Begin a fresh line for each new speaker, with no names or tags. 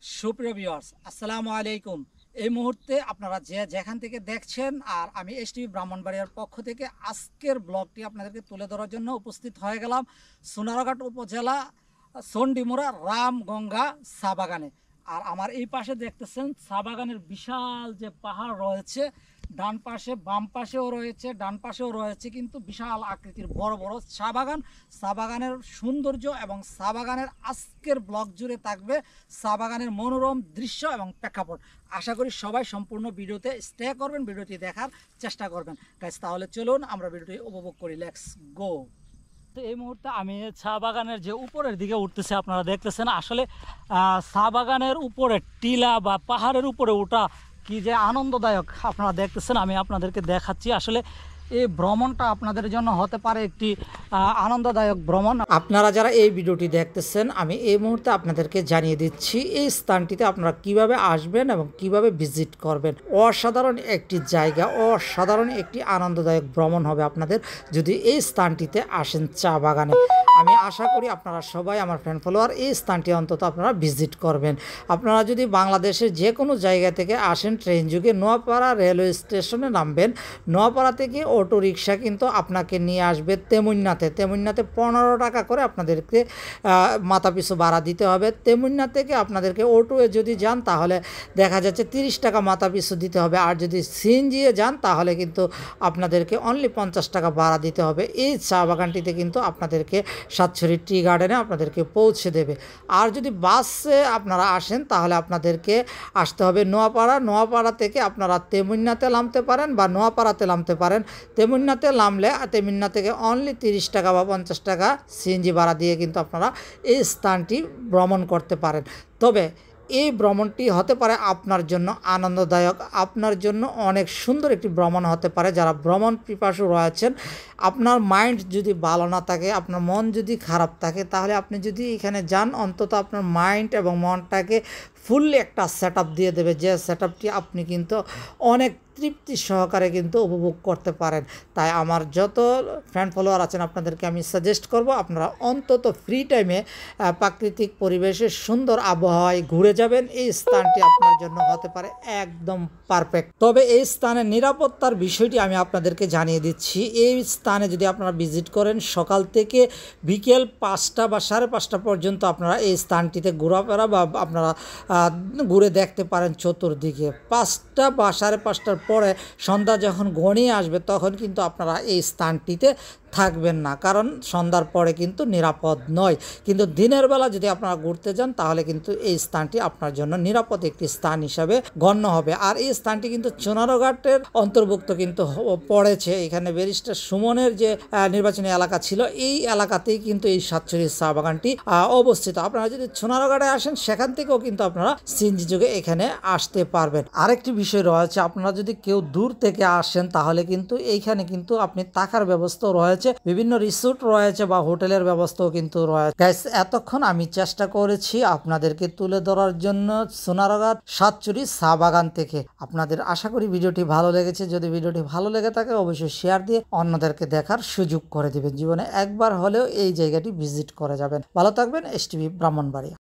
সুপ্রিয় ভিউয়ার্স, আসসালামু আলাইকুম। এই মুহূর্তে আপনারা যেখান থেকে দেখছেন, আর আমি এসটিভি ব্রাহ্মণবাড়িয়ার পক্ষ থেকে আজকের ব্লগটি আপনাদেরকে তুলে ধরার জন্য উপস্থিত হয়ে গেলাম সোনারঘাট উপজেলা চণ্ডীমুড়া রামগঙ্গা চা বাগানে। আর আমার এই পাশে দেখতেছেন চা বাগানের বিশাল যে পাহাড় রয়েছে, ডান পাশে বাম পাশেও রয়েছে, ডান পাশেও রয়েছে কিন্তু বিশাল আকৃতির বড় বড় চা বাগান। চা বাগানের সৌন্দর্য এবং চা বাগানের আজকের ব্লগ জুড়ে থাকবে চা বাগানের মনোরম দৃশ্য এবং প্রেক্ষাপট। আশা করি সবাই সম্পূর্ণ ভিডিওতে স্টে করবেন, ভিডিওটি দেখার চেষ্টা করবেন। গাইস, তাহলে চলুন আমরা ভিডিওটি উপভোগ করি। Let's go. তো এই মুহূর্তে আমি চা বাগানের যে উপরের দিকে উঠতেছে, আপনারা দেখতেছেন আসলে চা বাগানের উপরে টিলা বা পাহাড়ের উপরে ওঠা কি যে আনন্দদায়ক আপনারা দেখতেছেন। আমি আপনাদেরকে দেখাচ্ছি। আসলে এই ভ্রমণটা আপনাদের জন্য হতে পারে একটি আনন্দদায়ক ভ্রমণ। আপনারা যারা এই ভিডিওটি দেখতেছেন, আমি এই মুহূর্তে আপনাদেরকে জানিয়ে দিচ্ছি এই স্থানটিতে আপনারা কিভাবে আসবেন এবং কিভাবে ভিজিট করবেন। অসাধারণ একটি জায়গা, অসাধারণ একটি আনন্দদায়ক ভ্রমণ হবে আপনাদের যদি এই স্থানটিতে আসেন চা বাগানে। আমি আশা করি আপনারা সবাই আমার ফ্রেন্ড ফলোয়ার এই স্থানটি অন্তত আপনারা ভিজিট করবেন। আপনারা যদি বাংলাদেশের যে কোনো জায়গা থেকে আসেন, ট্রেন যুগে নোয়াপাড়া রেলওয়ে স্টেশনে নামবেন। নোয়াপাড়া থেকে অটো রিক্সা কিন্তু আপনাকে নিয়ে আসবে তেমুন্নাতে। 15 টাকা করে আপনাদেরকে মাথাপিছু ভাড়া দিতে হবে। তেমুন্না থেকে আপনাদেরকে অটোয়ে যদি যান তাহলে দেখা যাচ্ছে 30 টাকা মাথাপিছু দিতে হবে। আর যদি সিএনজিয়ে যান তাহলে কিন্তু আপনাদেরকে অনলি 50 টাকা ভাড়া দিতে হবে। এই চা বাগানটিতে কিন্তু আপনাদেরকে সাতছড়ি টি গার্ডেনে আপনাদেরকে পৌঁছে দেবে। আর যদি বাসে আপনারা আসেন তাহলে আপনাদেরকে আসতে হবে নোয়াপাড়া। নোয়াপাড়া থেকে আপনারা তেমুন্নাতে নামতে পারেন বা নোয়াপাড়াতে নামতে পারেন। তেমুন্নাতে নামলে তেমুন্না থেকে অনলি 30 টাকা বা 50 টাকা সিএনজি ভাড়া দিয়ে কিন্তু আপনারা এই স্থানটি ভ্রমণ করতে পারেন। তবে এই ভ্রমণটি হতে পারে আপনার জন্য আনন্দদায়ক, আপনার জন্য অনেক সুন্দর একটি ভ্রমণ হতে পারে। যারা ভ্রমণ পিপাসু রয়েছেন, আপনার মাইন্ড যদি ভালো না থাকে, আপনার মন যদি খারাপ থাকে, তাহলে আপনি যদি এখানে যান অন্তত আপনার মাইন্ড এবং মনটাকে ফুললি একটা সেট আপ দিয়ে দেবে, যে সেট আপটি আপনি কিন্তু অনেক তৃপ্তি সহকারে কিন্তু উপভোগ করতে পারেন। তাই আমার যত ফ্রেন্ড ফলোয়ার আছেন আপনাদেরকে আমি সাজেস্ট করব আপনারা অন্তত ফ্রি টাইমে প্রাকৃতিক পরিবেশে সুন্দর আবহাওয়ায় ঘুরে যাবেন। এই স্থানটি আপনার জন্য হতে পারে একদম পারফেক্ট। তবে এই স্থানের নিরাপত্তার বিষয়টি আমি আপনাদেরকে জানিয়ে দিচ্ছি। এই স্থানে যদি আপনারা ভিজিট করেন সকাল থেকে বিকেল 5টা বা 5:30 পর্যন্ত আপনারা এই স্থানটিতে ঘোরাফেরা বা আপনারা ঘুরে দেখতে পারেন চতুর্দিকে। 5টা বা 5:30টার পরে সন্ধ্যা যখন ঘনিয়ে আসবে তখন কিন্তু আপনারা এই স্থানটিতে থাকবেন না, কারণ সন্ধ্যার পরে কিন্তু নিরাপদ নয়। কিন্তু দিনের বেলা যদি আপনারা ঘুরতে যান তাহলে কিন্তু এই স্থানটি আপনার জন্য নিরাপদ একটি স্থান হিসাবে গণ্য হবে। আর এই স্থানটি কিন্তু সোনারঘাটের অন্তর্ভুক্ত কিন্তু পড়েছে। এখানে ব্যারিস্টার সুমনের যে নির্বাচনী এলাকা ছিল, এই এলাকাতেই কিন্তু এই সাতছড়ি চা বাগানটি অবস্থিত। আপনারা যদি সোনারঘাটে আসেন সেখান থেকেও কিন্তু আপনারা সিএনজি যোগে এখানে আসতে পারবেন। আরেকটি বিষয় রয়েছে, আপনারা যদি কেউ দূর থেকে আসেন তাহলে কিন্তু এইখানে কিন্তু আপনি থাকার ব্যবস্থা রয়েছে, বিভিন্ন রিসোর্ট রয়েছে বা হোটেলের ব্যবস্থাও কিন্তু রয়েছে। গাইস, এতক্ষণ আমি চেষ্টা করেছি আপনাদেরকে তুলে ধরার জন্য সোনারঘাট সাতছড়ি চা বাগান থেকে। আপনাদের আশা করি ভিডিওটি ভালো লেগেছে। যদি ভিডিওটি ভালো লেগে থাকে অবশ্যই শেয়ার দিয়ে অন্যদেরকে দেখার সুযোগ করে দিবেন। জীবনে একবার হলেও এই জায়গাটি ভিজিট করে যাবেন। ভালো থাকবেন। এসটিভি ব্রাহ্মণবাড়িয়া।